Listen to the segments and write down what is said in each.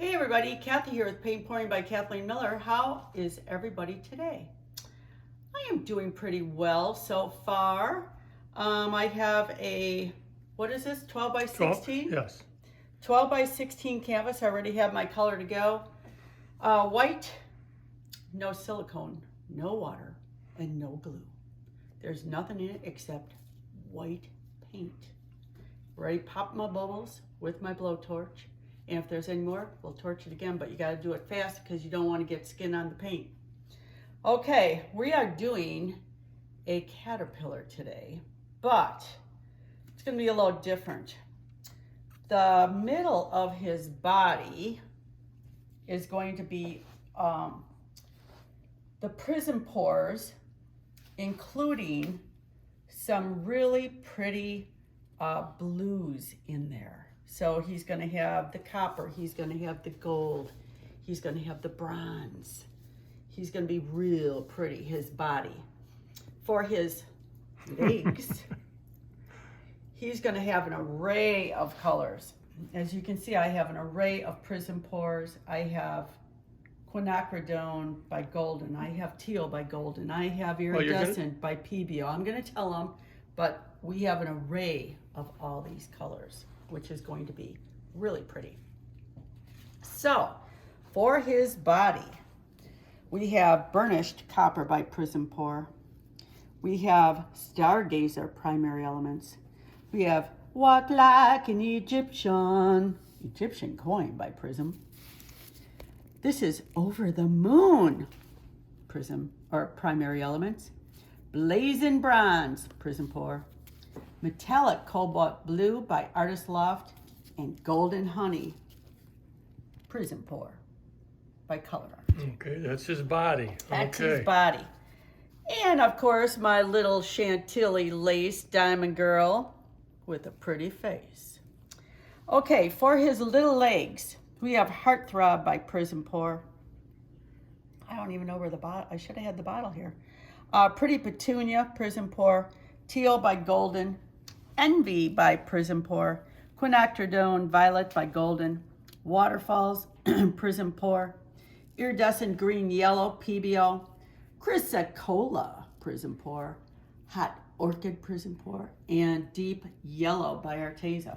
Hey everybody, Kathy here with Paint Pouring by Kathleen Miller. How is everybody today? I am doing pretty well so far. I have a, what is this, 12 by 16? 12, yes. 12 by 16 canvas. I already have my color to go. White, no silicone, no water, and no glue. There's nothing in it except white paint. Ready, pop my bubbles with my blowtorch. And if there's any more, we'll torch it again, but you gotta do it fast because you don't want to get skin on the paint. Okay, we are doing a caterpillar today, but it's gonna be a little different. The middle of his body is going to be the Prizm pores, including some really pretty blues in there. So he's going to have the copper, he's going to have the gold, he's going to have the bronze. He's going to be real pretty, his body. For his legs, he's going to have an array of colors. As you can see, I have an array of Prizm pores. I have quinacridone by Golden. I have teal by Golden. I have iridescent by PBO. I'm going to tell them, but we have an array of all these colors, which is going to be really pretty. So, for his body, we have burnished copper by Prizm Pour. We have Stargazer primary elements. We have walk like an Egyptian coin by Prizm. This is over the moon Prizm or primary elements. Blazing bronze Prizm Pour. Metallic Cobalt Blue by Artist Loft, and Golden Honey Prizm Pour by ColourArte. Okay, that's his body. That's his body. And of course, my little Chantilly lace diamond girl with a pretty face. Okay, for his little legs, we have Heartthrob by Prizm Pour. I don't even know where the bottle, I should have had the bottle here. Pretty Petunia Prizm Pour. Teal by Golden. Envy by Prizm Pour. Quinacridone Violet by Golden. Waterfalls Prizm Pour. Iridescent Green Yellow PBO. Chrysocolla Prizm Pour. Hot Orchid Prizm Pour. And Deep Yellow by Arteza.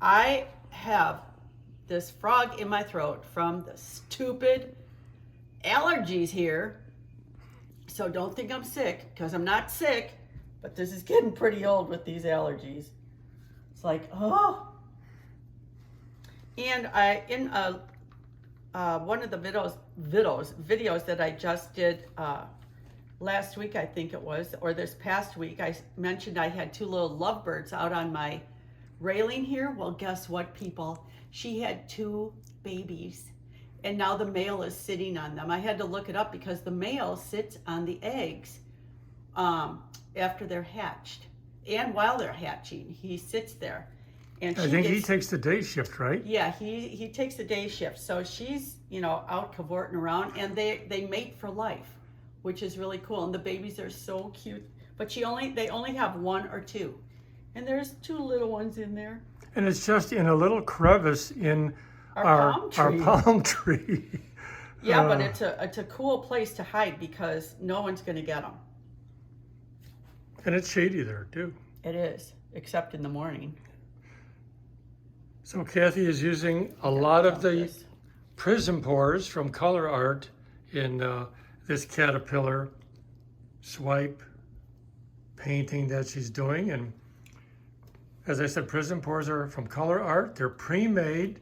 I have this frog in my throat from the stupid allergies here. So don't think I'm sick, because I'm not sick, but this is getting pretty old with these allergies. It's like, oh. And in one of the videos that I just did last week, I think it was, or this past week, I mentioned I had two little lovebirds out on my railing here. Well, guess what, people? She had two babies. And now the male is sitting on them. I had to look it up because the male sits on the eggs after they're hatched. And while they're hatching, he sits there. And I think he takes the day shift, right? Yeah, he takes the day shift. So she's, out cavorting around, and they mate for life, which is really cool. And the babies are so cute. But they only have one or two. And there's two little ones in there. And it's just in a little crevice in our palm tree. Yeah, but it's a cool place to hide because no one's going to get them. And it's shady there too. It is, except in the morning. So Kathy is using a lot of the Prizm pores from ColourArte in this caterpillar swipe painting that she's doing. And as I said, Prizm pores are from ColourArte. They're pre-made.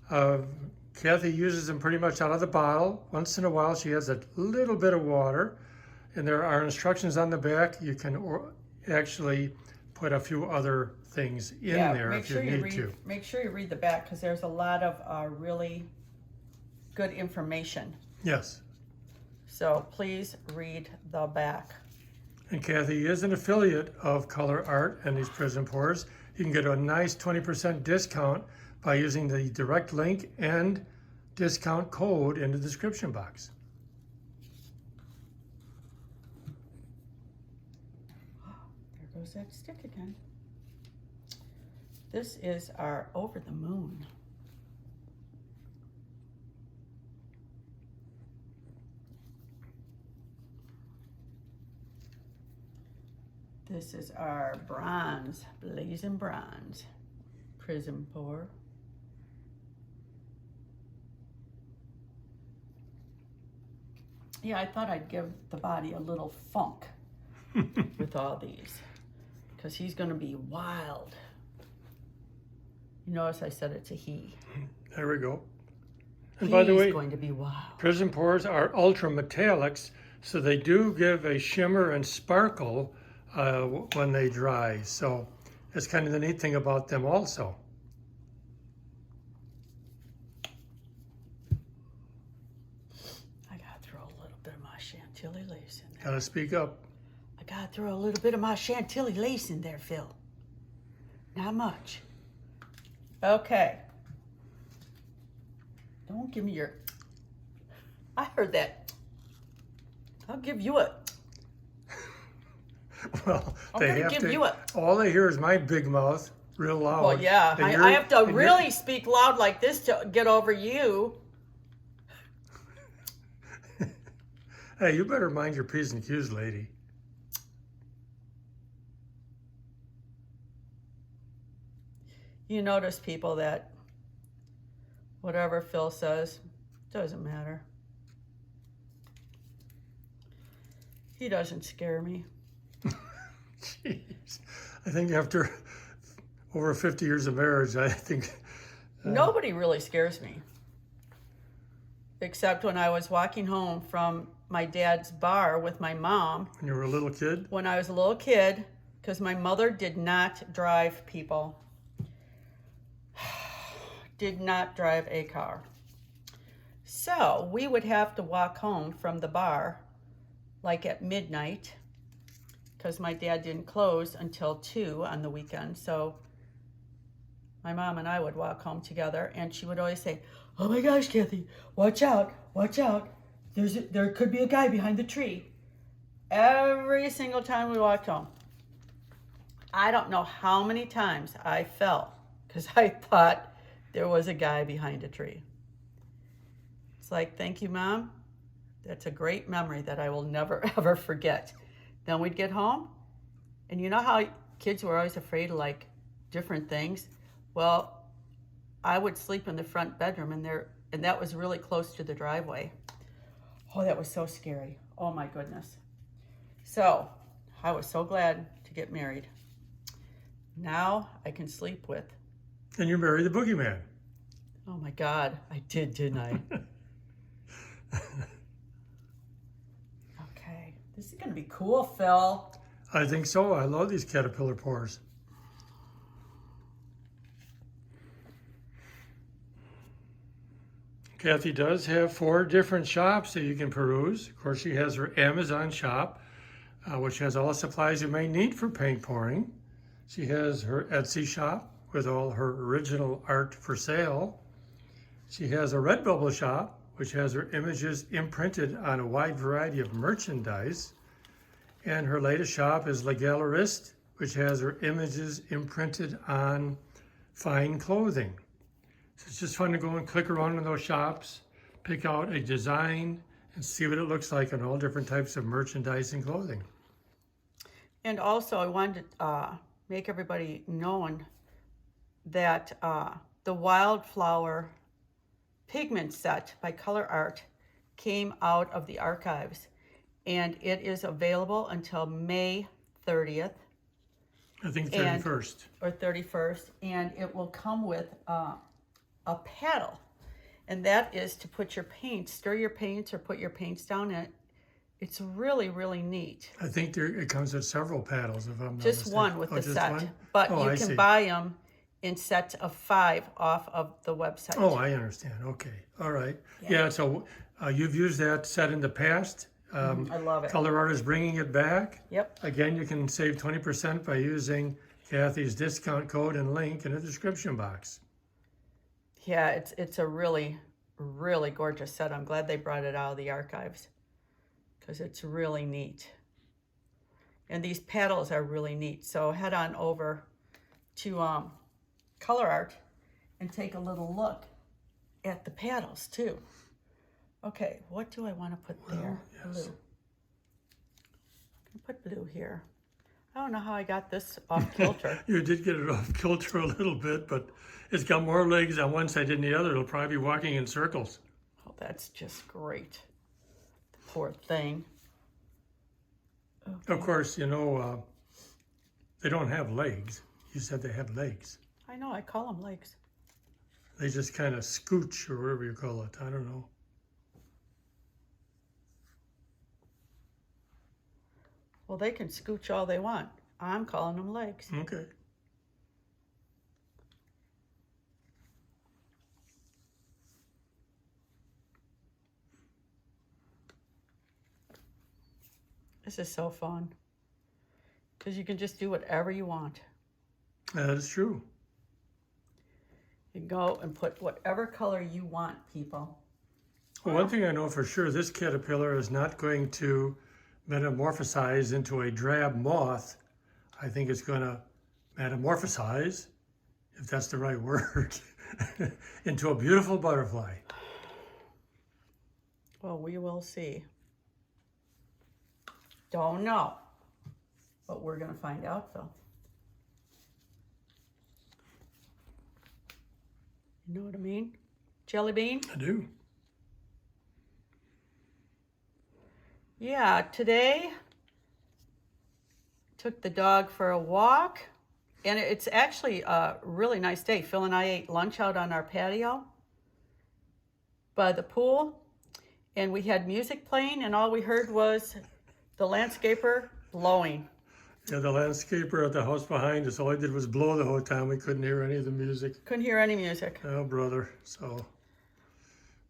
Kathy uses them pretty much out of the bottle. Once in a while, she adds a little bit of water. And there are instructions on the back. You can actually put a few other things in there if you need to. Make sure you read the back because there's a lot of really good information. Yes. So please read the back. And Kathy is an affiliate of ColourArte and these Prizm pores. You can get a nice 20% discount by using the direct link and discount code in the description box. There goes that stick again. This is our Over the Moon. This is our Bronze, Blazing Bronze Prizm pour. Yeah, I thought I'd give the body a little funk with all these, because he's going to be wild. You notice I said it's a he. There we go. And by the way, He's going to be wild. Prizm pours are ultra metallics, so they do give a shimmer and sparkle when they dry. So that's kind of the neat thing about them also. I gotta throw a little bit of my Chantilly lace in there. Gotta speak up. I gotta throw a little bit of my Chantilly lace in there, Phil. Not much. Okay. Don't give me your... I heard that. I'll give you a... Well, I'm they gonna have give to. you a... All they hear is my big mouth, real loud. Well, yeah. And I have to really speak loud like this to get over you. Hey, you better mind your P's and Q's, lady. You notice, people, that whatever Phil says doesn't matter. He doesn't scare me. Jeez. I think after over 50 years of marriage, I think... Nobody really scares me. Except when I was walking home from my dad's bar with my mom. When you were a little kid? When I was a little kid, because my mother did not drive, people. Did not drive a car. So we would have to walk home from the bar like at midnight, because my dad didn't close until 2 on the weekend. So my mom and I would walk home together, and she would always say, "Oh my gosh, Kathy, watch out, watch out. There could be a guy behind the tree." Every single time we walked home. I don't know how many times I fell because I thought there was a guy behind a tree. It's like, thank you, Mom. That's a great memory that I will never, ever forget. Then we'd get home, and you know how kids were always afraid of, like, different things? Well, I would sleep in the front bedroom, and that was really close to the driveway. Oh, that was so scary. Oh, my goodness. So, I was so glad to get married. Now I can sleep with. And you married the boogeyman. Oh, my God. I did, didn't I? Okay. This is going to be cool, Phil. I think so. I love these caterpillar pours. Kathy does have 4 different shops that you can peruse. Of course, she has her Amazon shop, which has all the supplies you may need for paint pouring. She has her Etsy shop with all her original art for sale. She has a Redbubble shop, which has her images imprinted on a wide variety of merchandise. And her latest shop is La Galeriste, which has her images imprinted on fine clothing. So it's just fun to go and click around in those shops, pick out a design, and see what it looks like on all different types of merchandise and clothing. And also, I wanted to make everybody known that the Wildflower pigment set by ColourArte came out of the archives, and it is available until May 30th. I think 31st. Or 31st, and it will come with a paddle, and that is to put your paint, stir your paints or put your paints down in it. It's really, really neat. I think it comes with several paddles, if I'm not Just mistaken. one with the just set, one? but Oh, you I can see. buy them in sets of 5 off of the website. Oh, I understand. Okay. All right. Yeah, so you've used that set in the past. I love it. ColourArte is bringing it back. Yep. Again, you can save 20% by using Kathy's discount code and link in the description box. Yeah, it's a really, really gorgeous set. I'm glad they brought it out of the archives because it's really neat. And these paddles are really neat. So head on over to ColourArte and take a little look at the paddles too. Okay, what do I want to put there? Yes. Blue. Put blue here. I don't know how I got this off kilter. You did get it off kilter a little bit, but it's got more legs on one side than the other. It'll probably be walking in circles. Oh, that's just great. The poor thing. Okay. Of course, you know, they don't have legs. You said they have legs. I know, I call them legs. They just kind of scooch, or whatever you call it. I don't know. Well, they can scooch all they want. I'm calling them legs. Okay. This is so fun. Because you can just do whatever you want. That is true. You can go and put whatever color you want, people. Well, one thing I know for sure, this caterpillar is not going to metamorphosize into a drab moth. I think it's going to metamorphosize, if that's the right word, into a beautiful butterfly. Well, we will see. Don't know. But we're going to find out, though. You know what I mean? Jelly bean? I do. Yeah, today took the dog for a walk, and it's actually a really nice day. Phil and I ate lunch out on our patio by the pool, and we had music playing, and all we heard was the landscaper blowing. Yeah, the landscaper at the house behind us, all I did was blow the whole time. We couldn't hear any of the music. Couldn't hear any music. Oh, brother. So,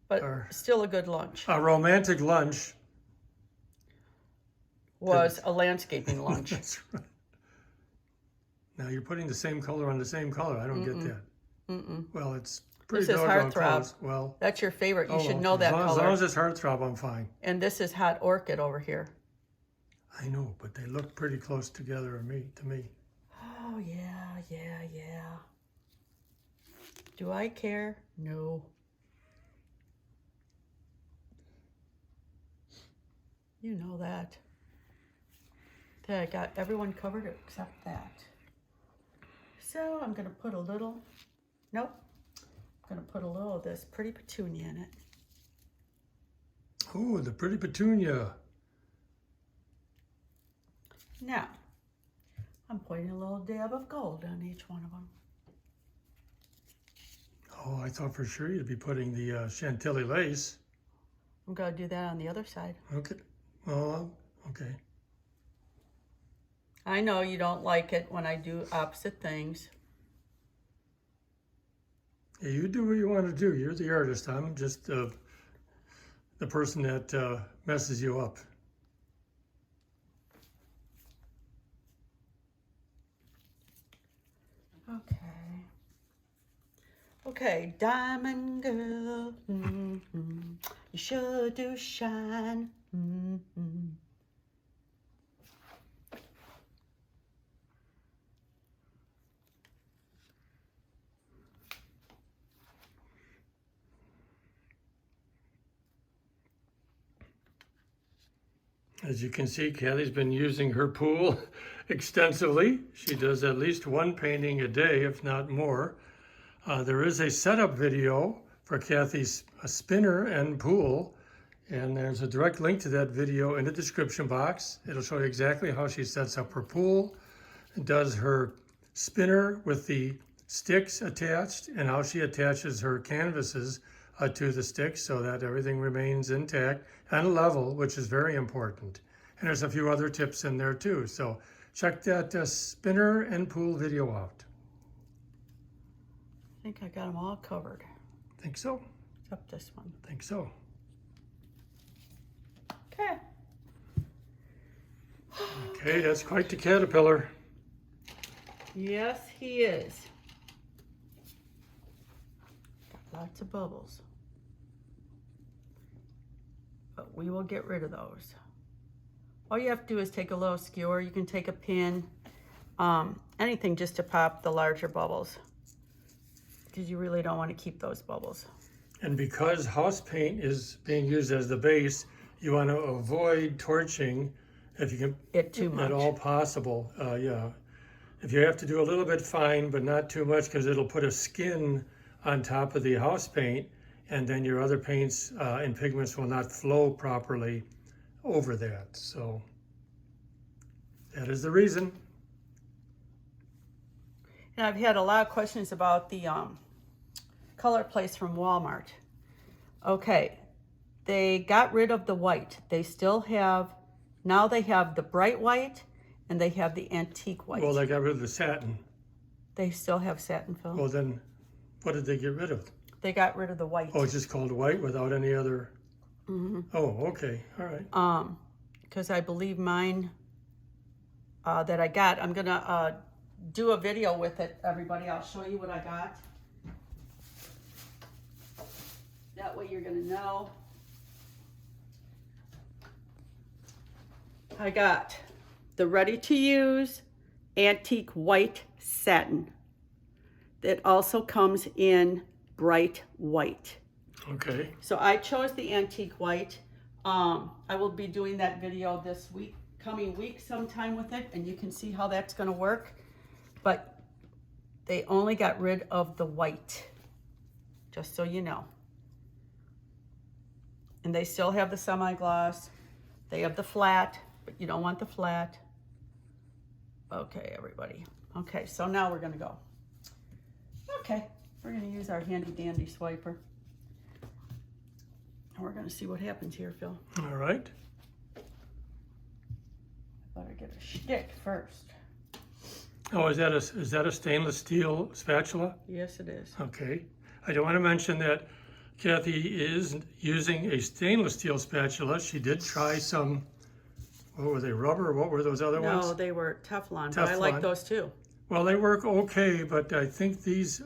But still a good lunch. a romantic lunch. Was a landscaping lunch. That's right. Now you're putting the same color on the same color. I don't get that. Well, it's pretty This is doggone heartthrob. close. Well, That's your favorite. You oh, should know that as long color. as it's heartthrob, I'm fine. And this is hot orchid over here. I know, but they look pretty close together to me. Oh, yeah. Do I care? No. You know that. Okay, I got everyone covered except that. So I'm going to put a little, nope. I'm going to put a little of this pretty petunia in it. Oh, the pretty petunia. Now, I'm putting a little dab of gold on each one of them. Oh, I thought for sure you'd be putting the Chantilly lace. I'm going to do that on the other side. Okay. Well, okay. I know you don't like it when I do opposite things. Yeah, you do what you want to do. You're the artist. I'm just the person that messes you up. Okay, diamond girl, you sure do shine. As you can see, Kathy's been using her pool extensively. She does at least one painting a day, if not more. There is a setup video for Kathy's spinner and pool, and there's a direct link to that video in the description box. It'll show you exactly how she sets up her pool, does her spinner with the sticks attached, and how she attaches her canvases to the sticks so that everything remains intact and level, which is very important. And there's a few other tips in there too. So check that spinner and pool video out. I think I got them all covered. Think so? Except this one. Think so. Okay. Okay, that's quite the caterpillar. Yes, he is. Got lots of bubbles. But we will get rid of those. All you have to do is take a little skewer. You can take a pin, anything just to pop the larger bubbles. because you really don't want to keep those bubbles. And because house paint is being used as the base, you want to avoid torching if you can, It too much. at all possible. Yeah. If you have to do a little bit fine, but not too much, because it'll put a skin on top of the house paint, and then your other paints and pigments will not flow properly over that. So that is the reason. And I've had a lot of questions about the color place from Walmart. Okay, they got rid of the white. They still have, now they have the bright white and they have the antique white. Well, they got rid of the satin. They still have satin film. Well, then what did they get rid of? They got rid of the white. Oh, it's just called white without any other. Mm-hmm. Oh, okay, all right. Because I believe mine that I got, I'm gonna do a video with it, everybody. I'll show you what I got. That way you're gonna know. I got the ready-to-use antique white satin. That also comes in bright white. Okay. So I chose the antique white. I will be doing that video this week, coming week sometime with it, and you can see how that's gonna work. But they only got rid of the white, just so you know. And they still have the semi-gloss. They have the flat, but you don't want the flat. Okay, everybody. Okay, so now we're gonna go. Okay, we're gonna use our handy dandy swiper. And we're gonna see what happens here, Phil. All right. I better get a shtick first. Oh, is that a stainless steel spatula? Yes, it is. Okay. I do want to mention that Kathy is using a stainless steel spatula. She did try some, what were they, rubber? What were those other ones? No, they were Teflon, but I like Teflon. those too. Well, they work okay, but I think these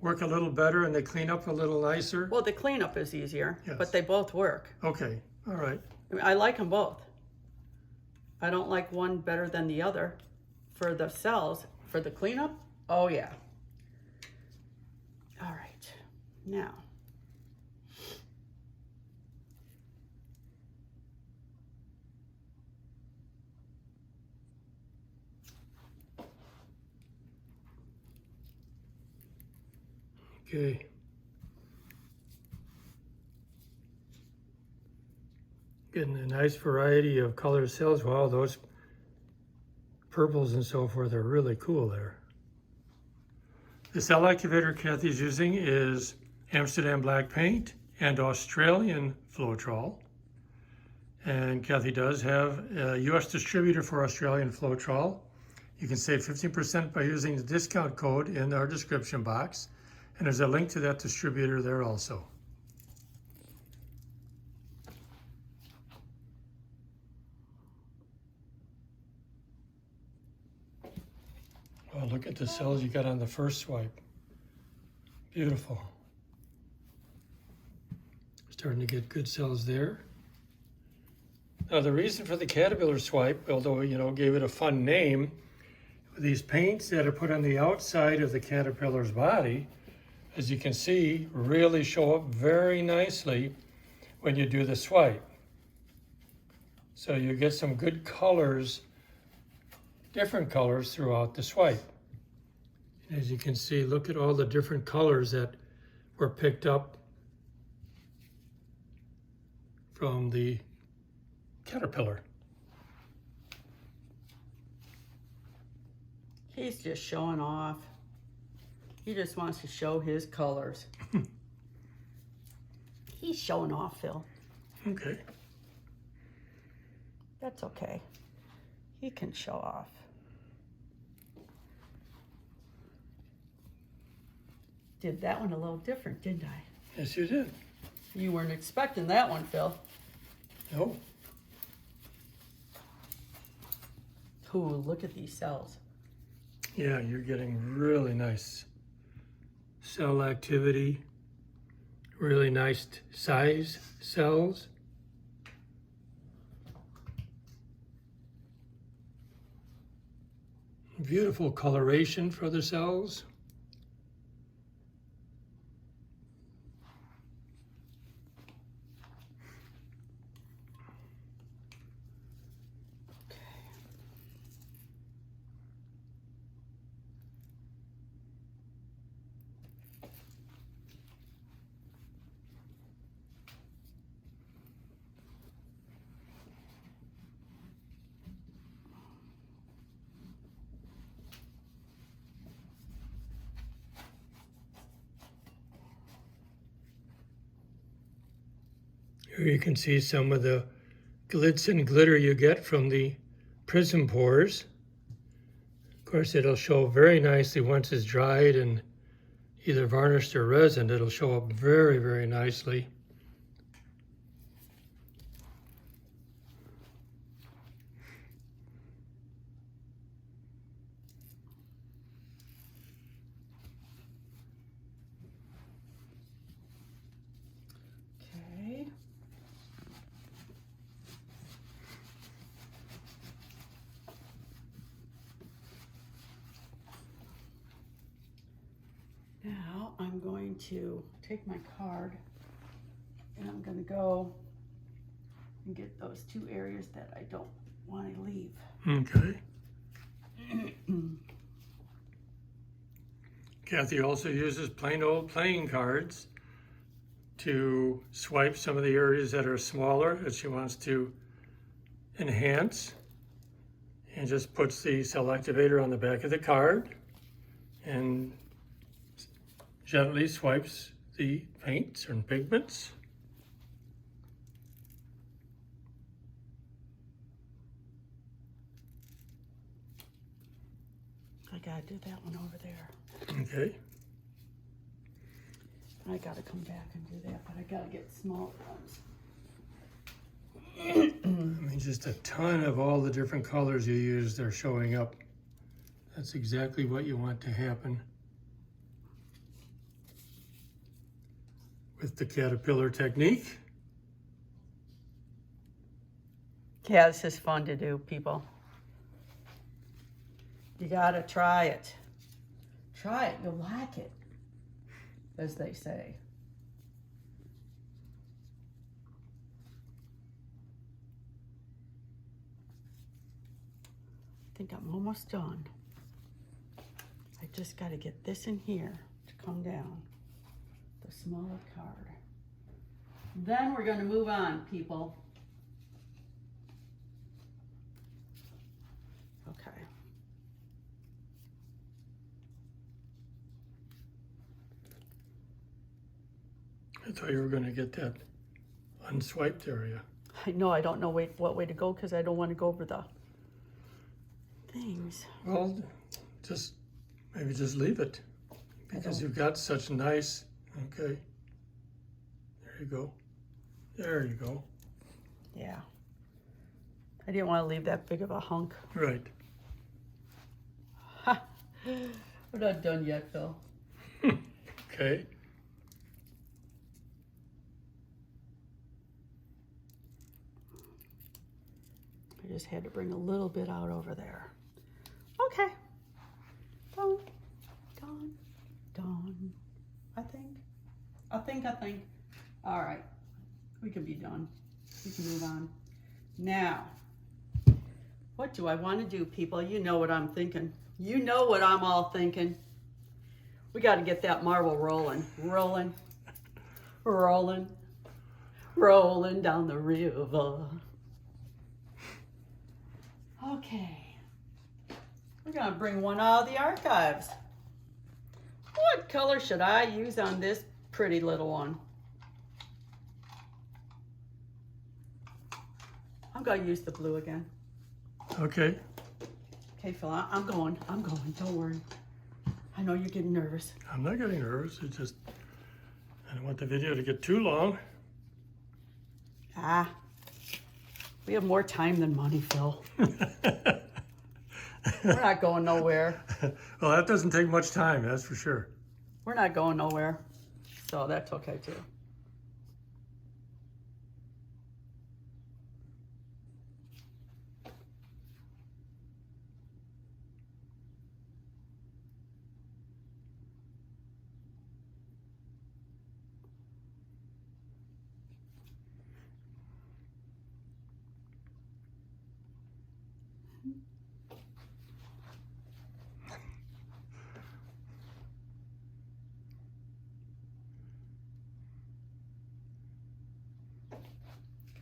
work a little better and they clean up a little nicer. Well, the cleanup is easier, Yes. but they both work. Okay, all right. I mean, I like them both. I don't like one better than the other. For the cells, for the cleanup, oh yeah. All right, now. Okay. Getting a nice variety of color cells. Wow, those purples and so forth are really cool there. The cell activator Kathy's using is Amsterdam black paint and Australian Floetrol. And Kathy does have a US distributor for Australian Floetrol. You can save 15% by using the discount code in our description box. And there's a link to that distributor there also. Oh, look at the cells you got on the first swipe. Beautiful. Starting to get good cells there. Now the reason for the caterpillar swipe, although, you know, gave it a fun name, these paints that are put on the outside of the caterpillar's body, as you can see, really show up very nicely when you do the swipe. So you get some good colors, different colors throughout the swipe. As you can see, look at all the different colors that were picked up from the caterpillar. He's just showing off. He just wants to show his colors. He's showing off, Phil. Okay. That's okay. He can show off. Did that one a little different, didn't I? Yes, you did. You weren't expecting that one, Phil. No. Ooh, look at these cells. Yeah, you're getting really nice cell activity, really nice size cells. Beautiful coloration for the cells. Here you can see some of the glitz and glitter you get from the Prizm pours. Of course, it'll show very nicely once it's dried and either varnished or resin. It'll show up very, very nicely. Okay. Now I'm going to take my card and I'm going to go and get those two areas that I don't want to leave. Okay. Kathy also uses plain old playing cards to swipe some of the areas that are smaller that she wants to enhance, and just puts the cell activator on the back of the card and gently swipes the paints and pigments. I gotta do that one over there. Okay. I gotta come back and do that, but I gotta get smaller ones. I mean, just a ton of all the different colors you used are showing up. That's exactly what you want to happen with the caterpillar technique. Yeah, this is fun to do, people. You gotta try it. Try it, you'll like it, as they say. I think I'm almost done. I just gotta get this in here to come down, the smaller card. Then we're gonna move on, people. Okay. I thought you were going to get that unswiped area. I know I don't know what way to go because I don't want to go over the things. Well, maybe just leave it because you've got such nice, okay. There you go. There you go. Yeah. I didn't want to leave that big of a hunk. Right. Ha! We're not done yet, Phil. Okay. I just had to bring a little bit out over there. Okay. Done. Done. Done. I think. All right. We can be done. We can move on. Now, what do I want to do, people? You know what I'm thinking. You know what I'm all thinking. We got to get that marble rolling. Rolling. Rolling. Rolling down the river. Okay, we're gonna bring one out of the archives. What color should I use on this pretty little one? I'm gonna use the blue again. Okay. Okay, Phil, I'm going, don't worry. I know you're getting nervous. I'm not getting nervous. It's just, I don't want the video to get too long. Ah, we have more time than money, Phil. We're not going nowhere. Well, that doesn't take much time, that's for sure. We're not going nowhere, so that's okay too.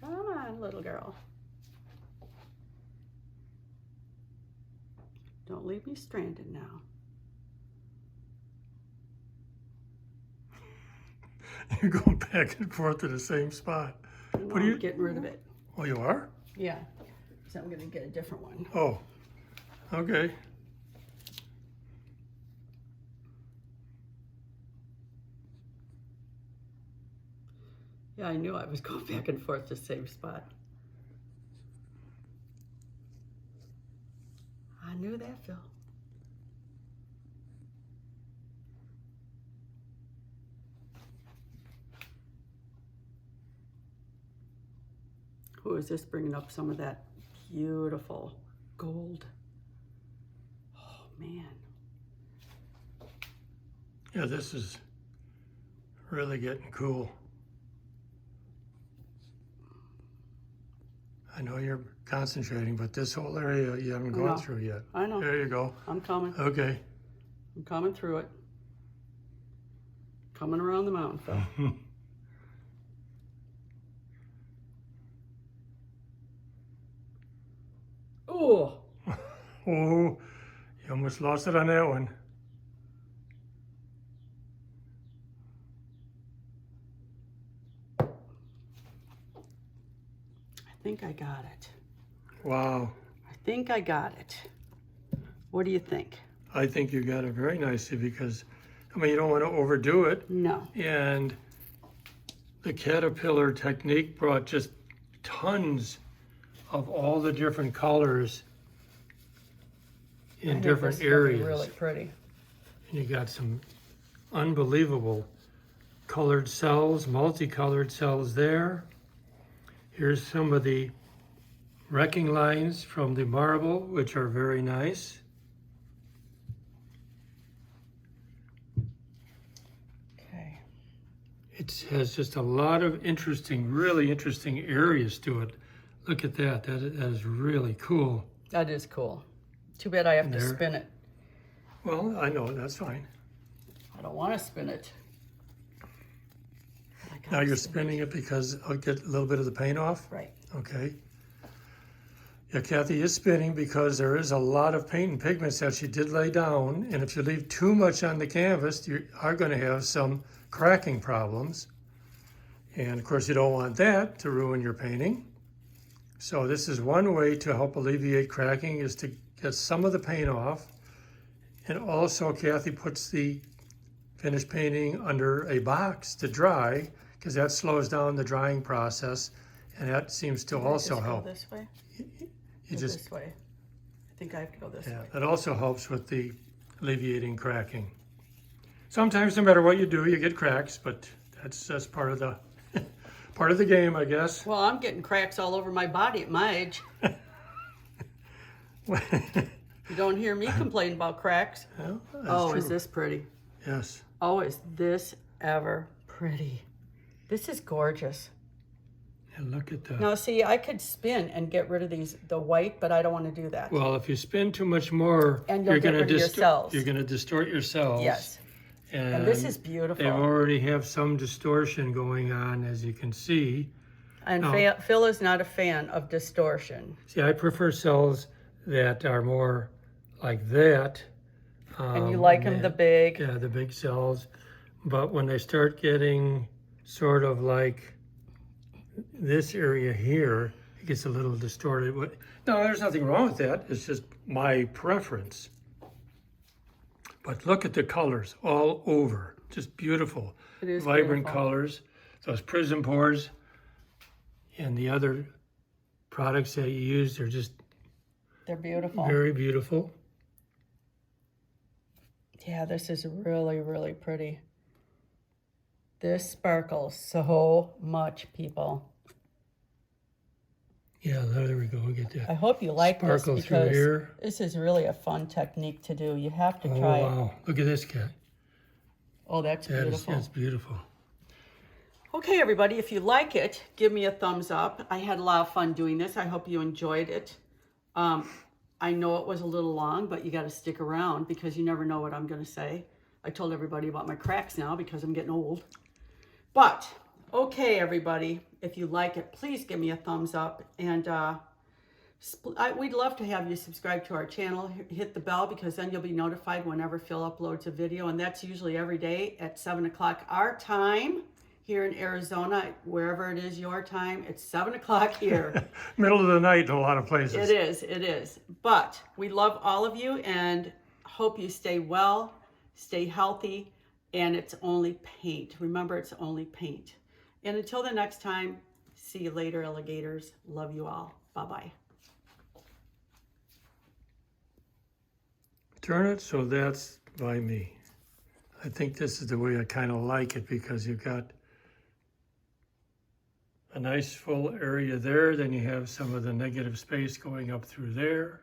Come on, little girl. Don't leave me stranded now. You're going back and forth to the same spot. What are you getting rid of it? Oh, you are? Yeah. So I'm gonna get a different one. Oh, okay. Yeah, I knew I was going back and forth the same spot. I knew that, Phil. Oh, is this bringing up some of that beautiful gold? Oh, man. Yeah, this is really getting cool. I know you're concentrating, but this whole area you haven't gone through yet. I know. There you go. I'm coming. Okay. I'm coming through it. Coming around the mountain, Phil. Oh. Oh, you almost lost it on that one. I think I got it. Wow. I think I got it. What do you think? I think you got it very nicely because, I mean, you don't want to overdo it. No. And the caterpillar technique brought just tons of all the different colors in different areas. Really pretty. And you got some unbelievable colored cells, multicolored cells there. Here's some of the wrecking lines from the marble, which are very nice. Okay. It has just a lot of interesting, really interesting areas to it. Look at that. That is really cool. That is cool. Too bad I have to spin it. Well, I know, that's fine. I don't want to spin it. Now you're spinning it because I'll get a little bit of the paint off? Right. Okay. Yeah, Kathy is spinning because there is a lot of paint and pigments that she did lay down, and if you leave too much on the canvas, you are going to have some cracking problems. And of course, you don't want that to ruin your painting. So this is one way to help alleviate cracking, is to get some of the paint off. And also, Kathy puts the finished painting under a box to dry, because that slows down the drying process, and that seems to also help. Go this way? You just, this way. I think I have to go this way. that also helps with the alleviating cracking. Sometimes, no matter what you do, you get cracks, but that's part of the part of the game, I guess. Well, I'm getting cracks all over my body at my age. You don't hear me complain about cracks. Well, Oh, true. is this pretty? Yes. Oh, is this ever pretty? This is gorgeous. And look at that. Now, see, I could spin and get rid of the white, but I don't want to do that. Well, if you spin too much more, And you'll get rid of your cells. You're going to distort your cells. Yes. And this is beautiful. They already have some distortion going on, as you can see. And Phil is not a fan of distortion. See, I prefer cells that are more like that. And you like them the big. Yeah, the big cells. But when they start getting sort of like this area here, it gets a little distorted. No, there's nothing wrong with that. It's just my preference. But look at the colors all over. Just beautiful. It is vibrant beautiful. colors. Those Prizm pours and the other products that you use are just They're beautiful. very beautiful. Yeah, this is really, really pretty. This sparkles so much, people. Yeah, there we go. We get that. I hope you like this Sparkle through because here. this is really a fun technique to do. You have to Oh, try it. wow. Look at this cat. Oh, that's beautiful. That's beautiful. Okay, everybody, if you like it, give me a thumbs up. I had a lot of fun doing this. I hope you enjoyed it. I know it was a little long, but you got to stick around because you never know what I'm going to say. I told everybody about my cracks now because I'm getting old. But, okay, everybody, if you like it, please give me a thumbs up. And we'd love to have you subscribe to our channel. Hit the bell because then you'll be notified whenever Phil uploads a video. And that's usually every day at 7 o'clock our time. Here in Arizona, wherever it is your time, it's 7 o'clock here. Middle of the night in a lot of places. It is. But we love all of you and hope you stay well, stay healthy, and it's only paint. Remember, it's only paint. And until the next time, see you later, alligators. Love you all. Bye-bye. Turn it so that's by me. I think this is the way I kind of like it because you've got a nice full area there, then you have some of the negative space going up through there.